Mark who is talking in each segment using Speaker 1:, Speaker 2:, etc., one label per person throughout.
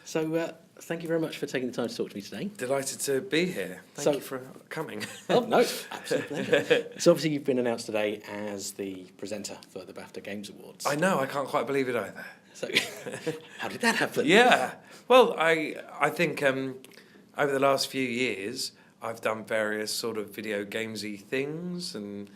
Speaker 1: So, thank you very much for taking the time to talk to me today.
Speaker 2: Delighted to be here. Thank you for coming.
Speaker 1: Oh, no, absolute pleasure. So obviously you've been announced today as the presenter for the BAFTA Games Awards.
Speaker 2: I know, I can't quite believe it either.
Speaker 1: So, how did that happen?
Speaker 2: Yeah, well, I think over the last few years, I've done various sort of video gamesy things, and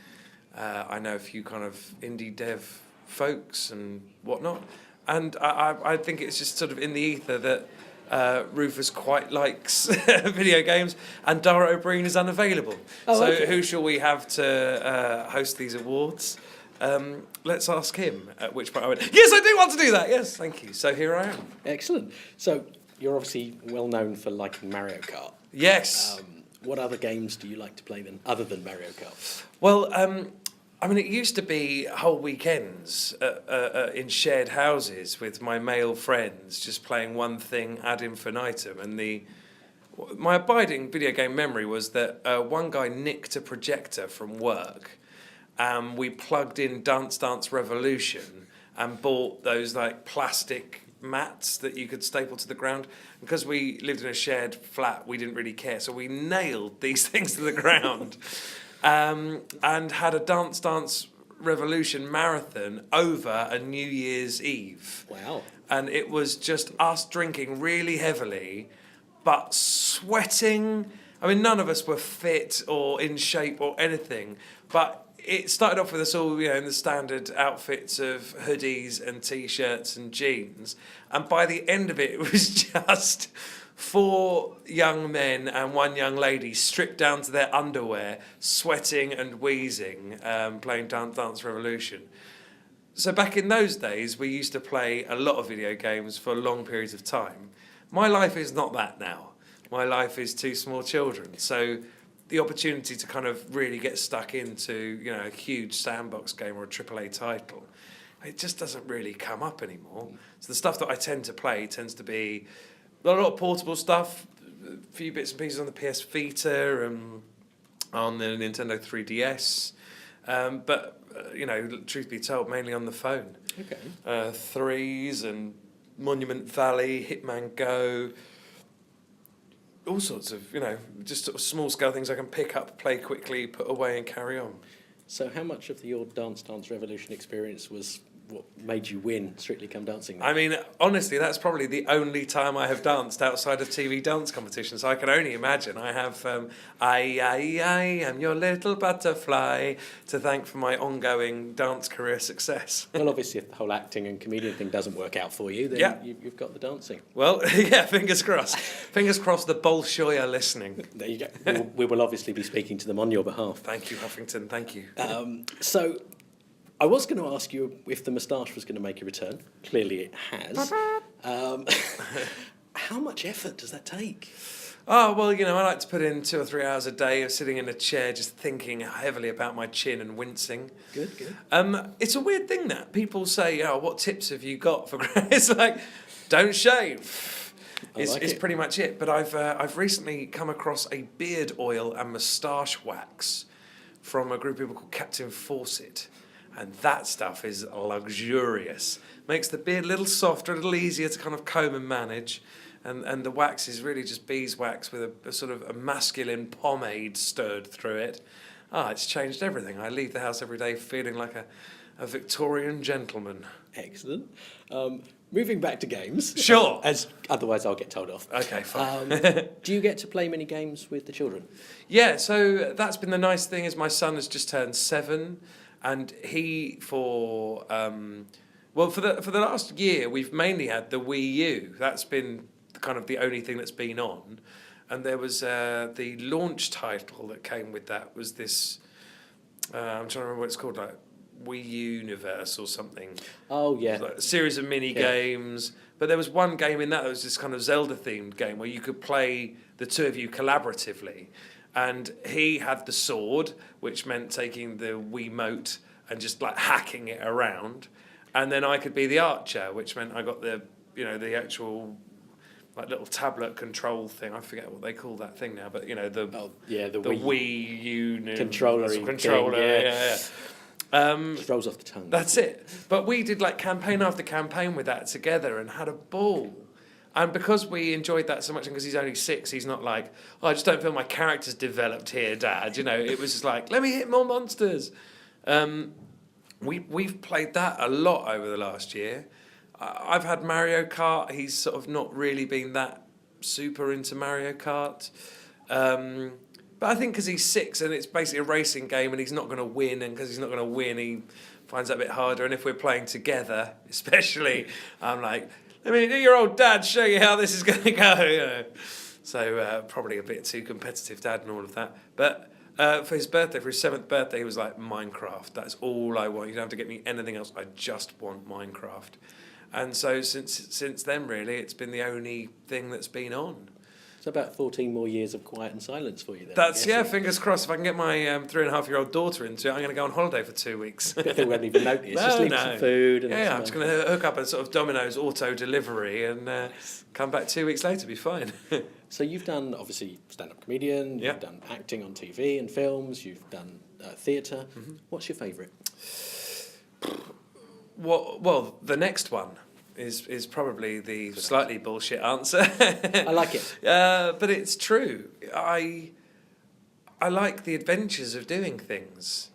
Speaker 2: I know a few kind of indie dev folks and whatnot. And I think it's just sort of in the ether that Rufus quite likes video games, and Dara O'Brien is unavailable.
Speaker 1: Oh,
Speaker 2: so
Speaker 1: okay.
Speaker 2: who shall we have to host these awards? Let's ask him, at which point I went, yes, I do want to do that, yes, thank you. So here I am.
Speaker 1: Excellent. So you're obviously well known for liking Mario Kart.
Speaker 2: Yes.
Speaker 1: What other games do you like to play then, other than Mario Kart?
Speaker 2: Well, I mean, it used to be whole weekends in shared houses with my male friends, just playing one thing ad infinitum. And my abiding video game memory was that one guy nicked a projector from work. We plugged in Dance Dance Revolution and bought those like plastic mats that you could staple to the ground. Because we lived in a shared flat, we didn't really care. So we nailed these things to the ground. And had a Dance Dance Revolution marathon over a New Year's Eve.
Speaker 1: Wow.
Speaker 2: And it was just us drinking really heavily, but sweating. I mean, none of us were fit or in shape or anything, but it started off with us all, in the standard outfits of hoodies and T-shirts and jeans. And by the end of it, it was just 4 young men and 1 young lady stripped down to their underwear, sweating and wheezing, playing Dance Dance Revolution. So back in those days, we used to play a lot of video games for long periods of time. My life is not that now. My life is 2 small children. So the opportunity to kind of really get stuck into, a huge sandbox game or a AAA title, it just doesn't really come up anymore. So the stuff that I tend to play tends to be a lot of portable stuff, a few bits and pieces on the PS Vita and on the Nintendo 3DS. But truth be told, mainly on the phone.
Speaker 1: Okay.
Speaker 2: Threes and Monument Valley, Hitman Go, all sorts of, just sort of small-scale things I can pick up, play quickly, put away and carry on.
Speaker 1: So how much of your Dance Dance Revolution experience was what made you win Strictly Come Dancing?
Speaker 2: I mean, honestly, that's probably the only time I have danced outside of TV dance competitions. I can only imagine. I have I am your little butterfly to thank for my ongoing dance career success.
Speaker 1: Well, obviously, if the whole acting and comedian thing doesn't work out for you, then
Speaker 2: Yeah.
Speaker 1: you've got the dancing.
Speaker 2: Well, yeah, fingers crossed. Fingers crossed the Bolshoi are listening.
Speaker 1: There you go. We will obviously be speaking to them on your behalf.
Speaker 2: Thank you, Huffington, thank you.
Speaker 1: So I was going to ask you if the moustache was going to make a return. Clearly it has. How much effort does that take?
Speaker 2: Oh, well, I like to put in 2 or 3 hours a day of sitting in a chair just thinking heavily about my chin and wincing.
Speaker 1: Good, good.
Speaker 2: It's a weird thing that people say, what tips have you got for... It's like, don't shave. It's pretty much it. But I've recently come across a beard oil and moustache wax from a group of people called Captain Fawcett. And that stuff is luxurious. Makes the beard a little softer, a little easier to kind of comb and manage. And the wax is really just beeswax with a sort of a masculine pomade stirred through it. It's changed everything. I leave the house every day feeling like a Victorian gentleman.
Speaker 1: Excellent. Moving back to games.
Speaker 2: Sure.
Speaker 1: As otherwise I'll get told off.
Speaker 2: Okay, fine.
Speaker 1: Do you get to play many games with the children?
Speaker 2: Yeah, so that's been the nice thing is my son has just turned 7, and he for the last year we've mainly had the Wii U. That's been kind of the only thing that's been on, and there was the launch title that came with that was this. I'm trying to remember what it's called, like Wii Universe or something.
Speaker 1: Oh yeah,
Speaker 2: like a series of mini games. But there was one game in that was this kind of Zelda themed game where you could play the 2 of you collaboratively. And he had the sword, which meant taking the Wiimote and just like hacking it around. And then I could be the archer, which meant I got the actual like little tablet control thing. I forget what they call that thing now, but the Wii U controller. Yeah.
Speaker 1: Just rolls off the tongue.
Speaker 2: That's it. But we did like campaign after campaign with that together and had a ball. And because we enjoyed that so much, and because he's only 6, he's not like, oh, I just don't feel my character's developed here, Dad. You know, it was just like, let me hit more monsters. We've played that a lot over the last year. I've had Mario Kart. He's sort of not really been that super into Mario Kart. But I think because he's 6 and it's basically a racing game and he's not going to win, and because he's not going to win, he finds that a bit harder. And if we're playing together, especially, I'm like, let me, your old dad, show you how this is going to go. You know? So probably a bit too competitive, Dad, and all of that. But for his birthday, for his 7th birthday, he was like, Minecraft. That's all I want. You don't have to get me anything else. I just want Minecraft. And so since then, really, it's been the only thing that's been on.
Speaker 1: So about 14 more years of quiet and silence for you then.
Speaker 2: That's, yeah, fingers crossed. If I can get my 3.5-year-old daughter into it, I'm going to go on holiday for 2 weeks.
Speaker 1: I think we won't even notice. Just leave some food. And
Speaker 2: I'm just going to hook up a sort of Domino's auto delivery and come back 2 weeks later, be fine.
Speaker 1: So you've done, obviously, stand-up comedian, you've done acting on TV and films, you've done theatre. Mm-hmm. What's your favourite?
Speaker 2: Well, the next one is probably the slightly bullshit answer.
Speaker 1: I like it.
Speaker 2: But it's true. I like the adventures of doing things,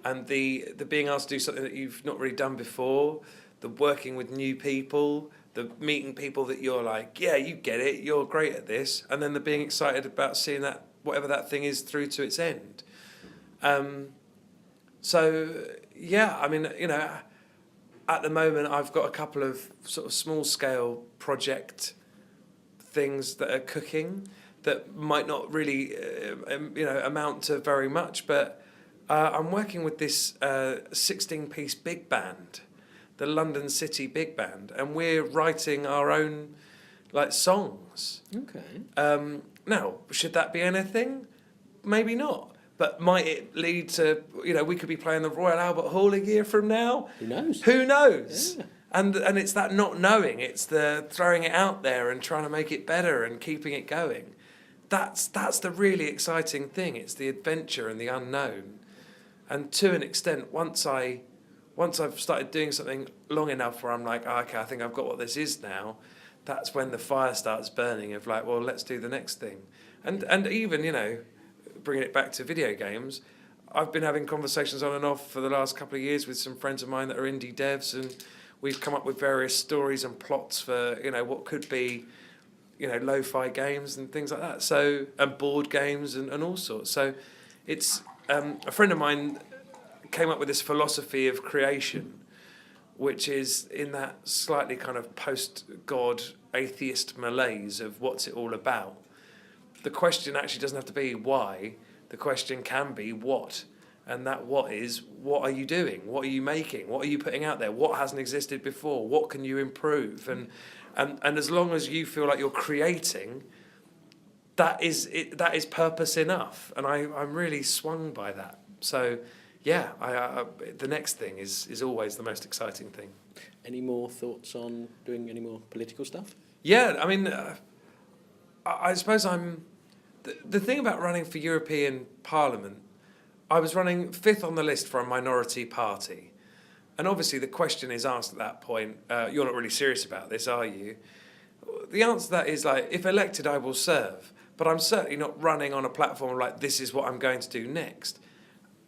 Speaker 2: and the being asked to do something that you've not really done before, the working with new people, the meeting people that you're like, yeah, you get it, you're great at this, and then the being excited about seeing that, whatever that thing is, through to its end. So, yeah, I mean, you know, at the moment, I've got a couple of sort of small-scale project things that are cooking that might not really, amount to very much. But I'm working with this 16-piece big band, the London City Big Band, and we're writing our own, songs.
Speaker 1: Okay.
Speaker 2: Now, should that be anything? Maybe not. But might it lead to, we could be playing the Royal Albert Hall a year from now?
Speaker 1: Who knows?
Speaker 2: Who knows?
Speaker 1: Yeah.
Speaker 2: And it's that not knowing. It's the throwing it out there and trying to make it better and keeping it going. That's the really exciting thing. It's the adventure and the unknown. And to an extent, once I've started doing something long enough where I'm like, okay, I think I've got what this is now, that's when the fire starts burning of like, well, let's do the next thing. And even, bringing it back to video games, I've been having conversations on and off for the last couple of years with some friends of mine that are indie devs, and we've come up with various stories and plots for, what could be, lo-fi games and things like that. So, and board games and all sorts. So it's, a friend of mine came up with this philosophy of creation, which is in that slightly kind of post-God atheist malaise of what's it all about. The question actually doesn't have to be why. The question can be what. And that what is, what are you doing? What are you making? What are you putting out there? What hasn't existed before? What can you improve? And as long as you feel like you're creating, that is purpose enough. And I'm really swung by that. So, yeah, the next thing is always the most exciting thing.
Speaker 1: Any more thoughts on doing any more political stuff?
Speaker 2: Yeah, I mean, I suppose the thing about running for European Parliament, I was running 5th on the list for a minority party. And obviously the question is asked at that point, you're not really serious about this, are you? The answer to that is if elected, I will serve. But I'm certainly not running on a platform like this is what I'm going to do next.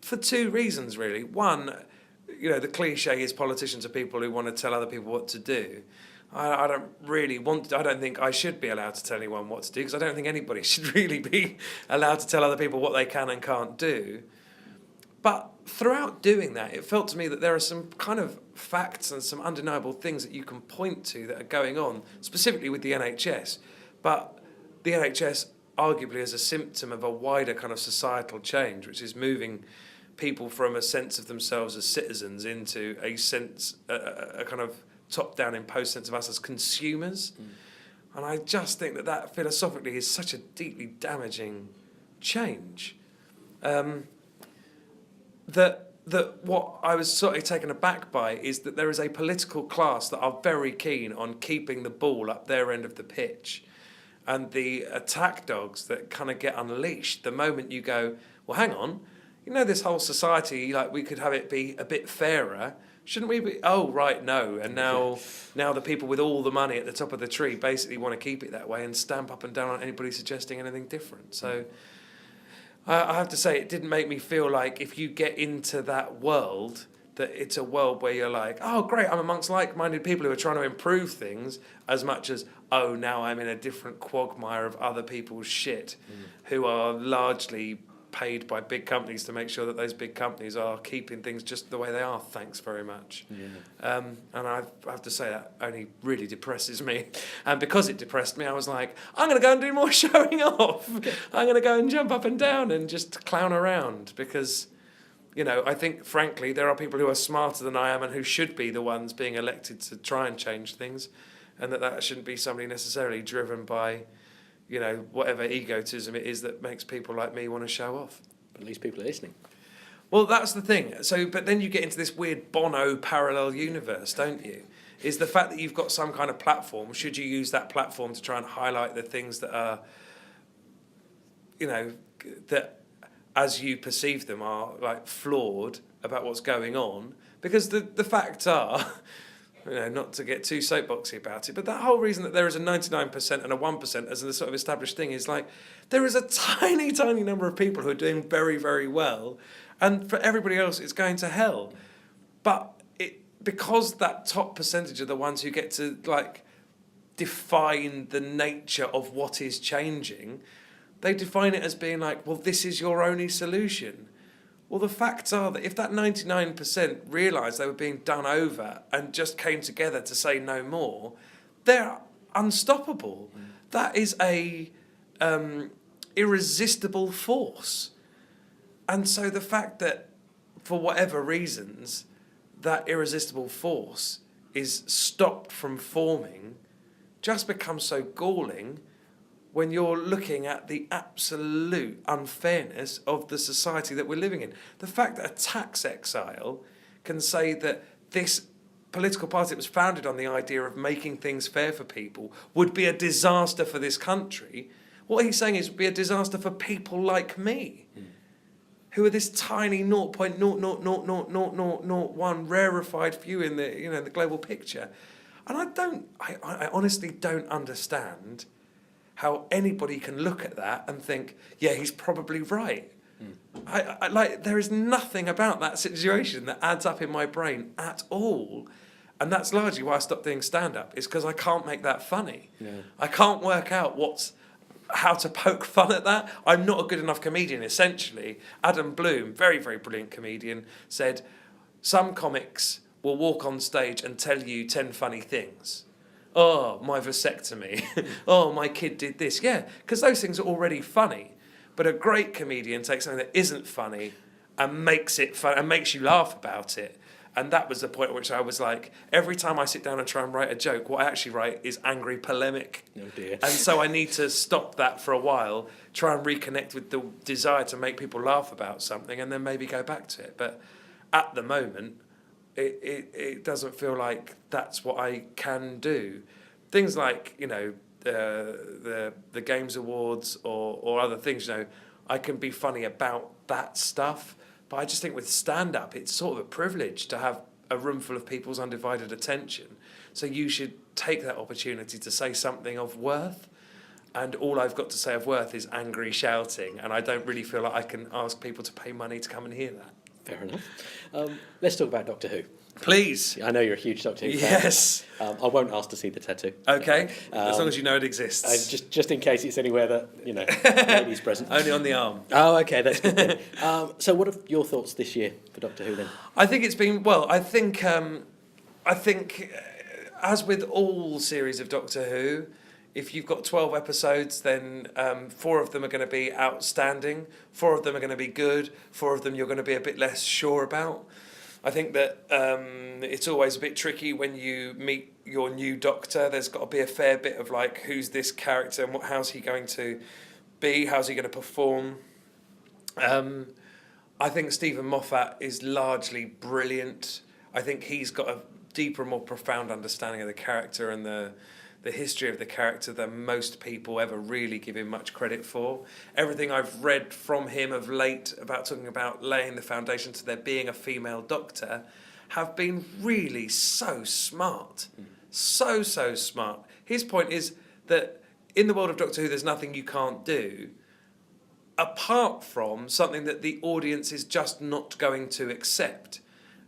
Speaker 2: For 2 reasons, really. One, the cliche is politicians are people who want to tell other people what to do. I don't really want to, I don't think I should be allowed to tell anyone what to do, because I don't think anybody should really be allowed to tell other people what they can and can't do. But throughout doing that, it felt to me that there are some kind of facts and some undeniable things that you can point to that are going on, specifically with the NHS. But the NHS arguably is a symptom of a wider kind of societal change, which is moving people from a sense of themselves as citizens into a sense, a kind of top-down imposed sense of us as consumers. And I just think that philosophically is such a deeply damaging change. That what I was sort of taken aback by is that there is a political class that are very keen on keeping the ball up their end of the pitch. And the attack dogs that kind of get unleashed the moment you go, well, hang on, this whole society, we could have it be a bit fairer. Shouldn't we be? Oh, right, no. And now the people with all the money at the top of the tree basically want to keep it that way and stamp up and down on anybody suggesting anything different. So I have to say, it didn't make me feel like if you get into that world, that it's a world where you're like, oh, great, I'm amongst like-minded people who are trying to improve things, as much as, oh, now I'm in a different quagmire of other people's shit who are largely paid by big companies to make sure that those big companies are keeping things just the way they are. Thanks very much. Yeah. And I have to say that only really depresses me. And because it depressed me, I was like, I'm going to go and do more showing off. I'm going to go and jump up and down and just clown around because, you know, I think, frankly, there are people who are smarter than I am and who should be the ones being elected to try and change things, and that shouldn't be somebody necessarily driven by, you know, whatever egotism it is that makes people like me want to show off.
Speaker 1: But at least people are listening.
Speaker 2: Well, that's the thing. So, but then you get into this weird Bono parallel universe, don't you? Is the fact that you've got some kind of platform, should you use that platform to try and highlight the things that are, you know, that as you perceive them are like flawed about what's going on? Because the facts are, you know, not to get too soapboxy about it, but that whole reason that there is a 99% and a 1% as a sort of established thing is like, there is a tiny, tiny number of people who are doing very, very well, and for everybody else it's going to hell. But because that top percentage are the ones who get to like define the nature of what is changing, they define it as being like, well, this is your only solution. Well, the facts are that if that 99% realised they were being done over and just came together to say no more, they're unstoppable. That is a irresistible force. And so the fact that, for whatever reasons, that irresistible force is stopped from forming just becomes so galling when you're looking at the absolute unfairness of the society that we're living in. The fact that a tax exile can say that this political party that was founded on the idea of making things fair for people would be a disaster for this country, what he's saying is it would be a disaster for people like me, who are this tiny 0.0000001 rarefied few in the, you know, the global picture. And I honestly don't understand how anybody can look at that and think, yeah, he's probably right. I like, there is nothing about that situation that adds up in my brain at all. And that's largely why I stopped doing stand-up, is because I can't make that funny. Yeah. I can't work out how to poke fun at that. I'm not a good enough comedian, essentially. Adam Bloom, very, very brilliant comedian, said, some comics will walk on stage and tell you 10 funny things. Oh, my vasectomy. Oh, my kid did this. Yeah, because those things are already funny. But a great comedian takes something that isn't funny and makes it fun and makes you laugh about it. And that was the point at which I was like, every time I sit down and try and write a joke, what I actually write is angry polemic.
Speaker 1: Oh dear.
Speaker 2: And so I need to stop that for a while, try and reconnect with the desire to make people laugh about something, and then maybe go back to it. But at the moment, it doesn't feel like that's what I can do. Things like, you know, the Games Awards or other things, you know, I can be funny about that stuff. But I just think with stand-up, it's sort of a privilege to have a room full of people's undivided attention. So you should take that opportunity to say something of worth. And all I've got to say of worth is angry shouting. And I don't really feel like I can ask people to pay money to come and hear that.
Speaker 1: Fair enough. Let's talk about Doctor Who.
Speaker 2: Please.
Speaker 1: I know you're a huge Doctor Who fan.
Speaker 2: Yes.
Speaker 1: I won't ask to see the tattoo.
Speaker 2: Okay. As long as you know it exists.
Speaker 1: Just in case it's anywhere that, you know, ladies present.
Speaker 2: Only on the arm.
Speaker 1: Oh, okay, that's good then. So what are your thoughts this year for Doctor Who then?
Speaker 2: I think it's been, well, I think as with all series of Doctor Who, if you've got 12 episodes, then 4 of them are going to be outstanding, 4 of them are going to be good, 4 of them you're going to be a bit less sure about. I think that it's always a bit tricky when you meet your new Doctor. There's got to be a fair bit of like, who's this character and how's he going to be? How's he going to perform? I think Stephen Moffat is largely brilliant. I think he's got a deeper, more profound understanding of the character and the history of the character than most people ever really give him much credit for. Everything I've read from him of late about talking about laying the foundation to there being a female Doctor have been really so smart. So smart. His point is that in the world of Doctor Who, there's nothing you can't do, apart from something that the audience is just not going to accept.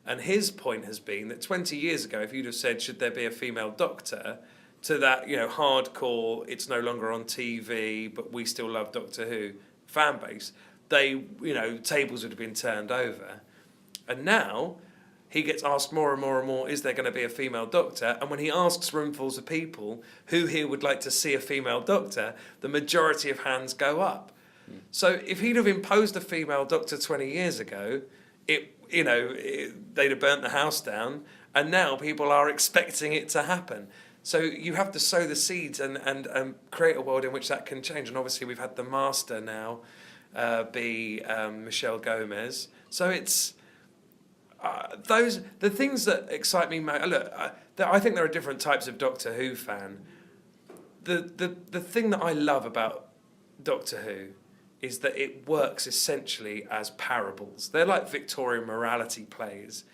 Speaker 2: And his point has been that 20 years ago, if you'd have said, should there be a female Doctor, to that, hardcore, it's no longer on TV, but we still love Doctor Who fan base, tables would have been turned over. And now he gets asked more and more and more, is there going to be a female Doctor? And when he asks roomfuls of people who here would like to see a female Doctor, the majority of hands go up. So if he'd have imposed a female Doctor 20 years ago, they'd have burnt the house down, and now people are expecting it to happen. So you have to sow the seeds and create a world in which that can change. And obviously we've had the Master now be Michelle Gomez. So it's the things that excite me most. Look, I think there are different types of Doctor Who fan. The thing that I love about Doctor Who is that it works essentially as parables. They're like Victorian morality plays.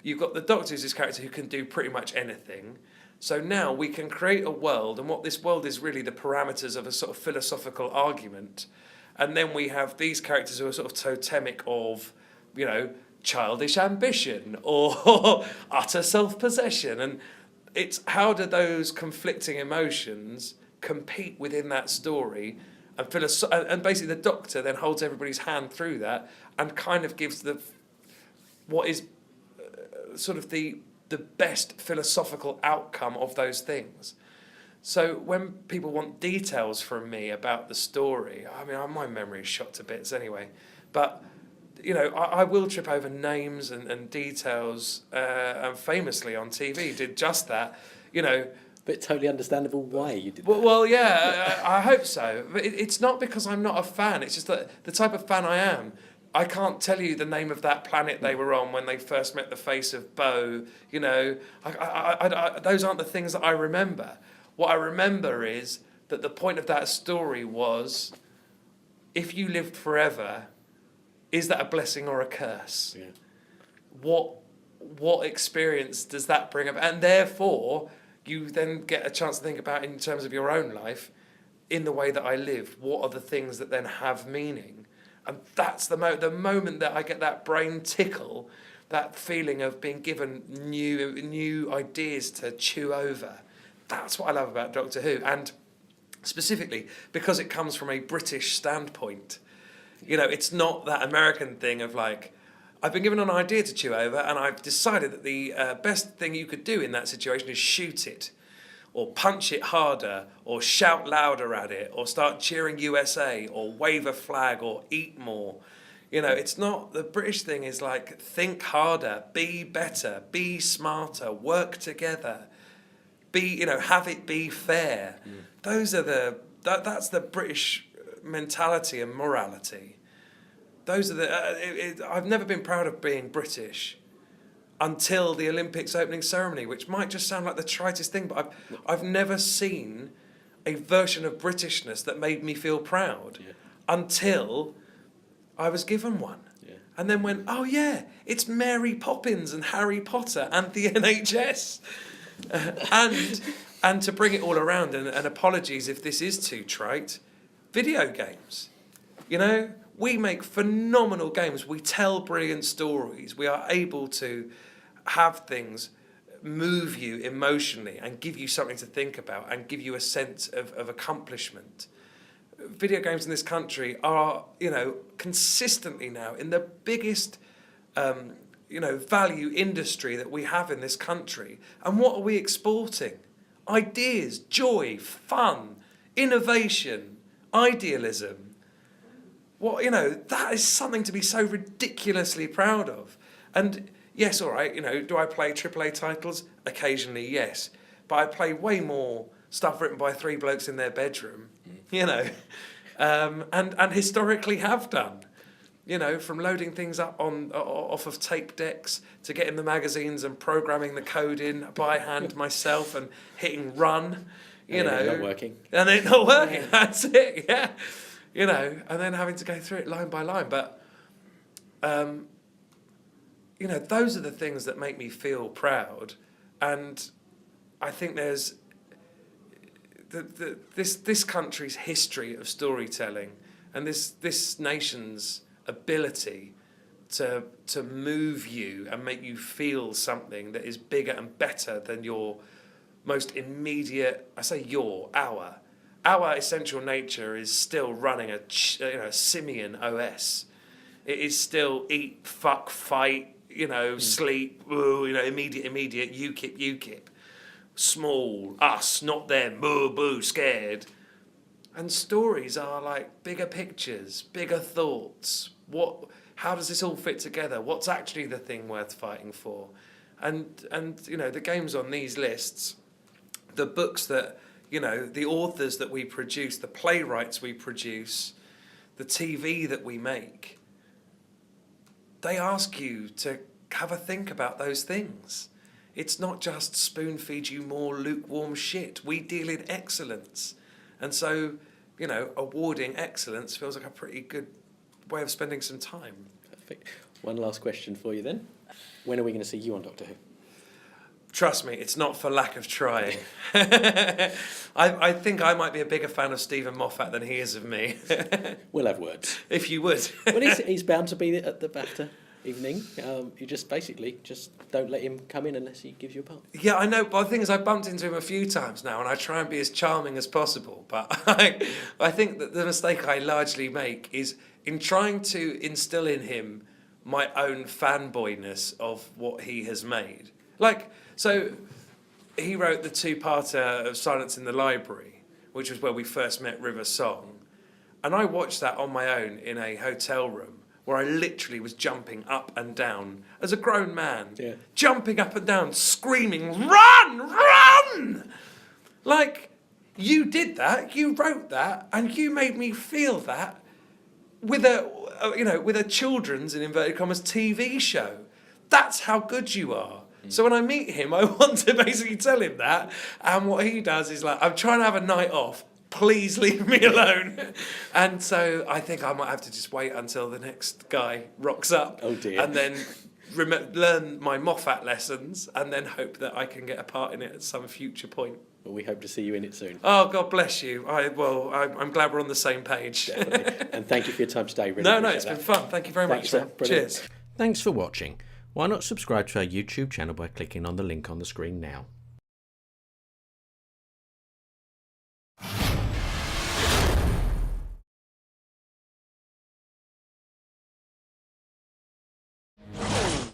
Speaker 2: You've got the Doctor as this character who can do pretty much anything. So now we can create a world, and what this world is really the parameters of a sort of philosophical argument. And then we have these characters who are sort of totemic of, childish ambition or utter self-possession. And it's how do those conflicting emotions compete within that story? And basically the Doctor then holds everybody's hand through that and kind of gives what is sort of the best philosophical outcome of those things. So when people want details from me about the story, I mean, my memory is shot to bits anyway, but I will trip over names and details, and famously on TV did just that,
Speaker 1: But totally understandable why you did that.
Speaker 2: Well, yeah, I hope so. But it's not because I'm not a fan. It's just that the type of fan I am, I can't tell you the name of that planet they were on when they first met the face of Bo. Those aren't the things that I remember. What I remember is that the point of that story was, if you lived forever, is that a blessing or a curse?
Speaker 1: Yeah.
Speaker 2: What experience does that bring up? And therefore, you then get a chance to think about in terms of your own life, in the way that I live, what are the things that then have meaning? And that's the moment that I get that brain tickle, that feeling of being given new ideas to chew over. That's what I love about Doctor Who. And specifically, because it comes from a British standpoint. It's not that American thing of like, I've been given an idea to chew over, and I've decided that the best thing you could do in that situation is shoot it, or punch it harder, or shout louder at it, or start cheering USA, or wave a flag, or eat more. It's not, the British thing is like, think harder, be better, be smarter, work together, have it be fair. Those are that's the British mentality and morality. Those are I've never been proud of being British until the Olympics opening ceremony, which might just sound like the tritest thing, but I've never seen a version of Britishness that made me feel proud until I was given one. Yeah. And then went, oh yeah, it's Mary Poppins and Harry Potter and the NHS. And to bring it all around, and apologies if this is too trite, video games. We make phenomenal games. We tell brilliant stories. We are able to have things move you emotionally and give you something to think about and give you a sense of accomplishment. Video games in this country are, consistently now in the biggest, value industry that we have in this country. And what are we exporting? Ideas, joy, fun, innovation, idealism. That is something to be so ridiculously proud of. And yes, all right, do I play AAA titles? Occasionally, yes. But I play way more stuff written by three blokes in their bedroom, and historically have done. From loading things up off of tape decks to getting the magazines and programming the code in by hand myself and hitting run,
Speaker 1: And not working.
Speaker 2: And it's not working, yeah. That's it, yeah. And then having to go through it line by line. But you know, those are the things that make me feel proud. And I think there's this country's history of storytelling and this nation's ability to move you and make you feel something that is bigger and better than your most immediate, our essential nature is still running a simian OS. It is still eat, fuck, fight, sleep, immediate, UKIP. Small, us, not them, boo, boo, scared. And stories are like bigger pictures, bigger thoughts. How does this all fit together? What's actually the thing worth fighting for? And the games on these lists, the books that, the authors that we produce, the playwrights we produce, the TV that we make, they ask you to have a think about those things. It's not just spoon feed you more lukewarm shit. We deal in excellence. And so, awarding excellence feels like a pretty good way of spending some time.
Speaker 1: Perfect. One last question for you then. When are we going to see you on Doctor Who?
Speaker 2: Trust me, it's not for lack of trying. I think I might be a bigger fan of Stephen Moffat than he is of me.
Speaker 1: We'll have words.
Speaker 2: If you would.
Speaker 1: Well, he's bound to be at the BAFTA evening. You just don't let him come in unless he gives you a part.
Speaker 2: Yeah, I know, but the thing is, I bumped into him a few times now, and I try and be as charming as possible. But I think that the mistake I largely make is in trying to instill in him my own fanboyness of what he has made. So he wrote the two-parter of Silence in the Library, which was where we first met River Song, and I watched that on my own in a hotel room, where I literally was jumping up and down as a grown man.
Speaker 1: Yeah.
Speaker 2: Jumping up and down, screaming, "Run! Run!" You did that, you wrote that, and you made me feel that with a children's, in inverted commas, TV show. That's how good you are. So when I meet him, I want to basically tell him that, and what he does is I'm trying to have a night off. Please leave me alone. And so I think I might have to just wait until the next guy rocks up.
Speaker 1: Oh dear.
Speaker 2: And then learn my Moffat lessons and then hope that I can get a part in it at some future point.
Speaker 1: Well, we hope to see you in it soon.
Speaker 2: Oh, God bless you. I'm glad we're on the same page.
Speaker 1: Definitely. And thank you for your time today. Really
Speaker 2: It's been fun. Thank you very much.
Speaker 1: Sir.
Speaker 2: Cheers.
Speaker 1: Thanks for watching. Why not subscribe to our YouTube channel by clicking on the link on the screen now?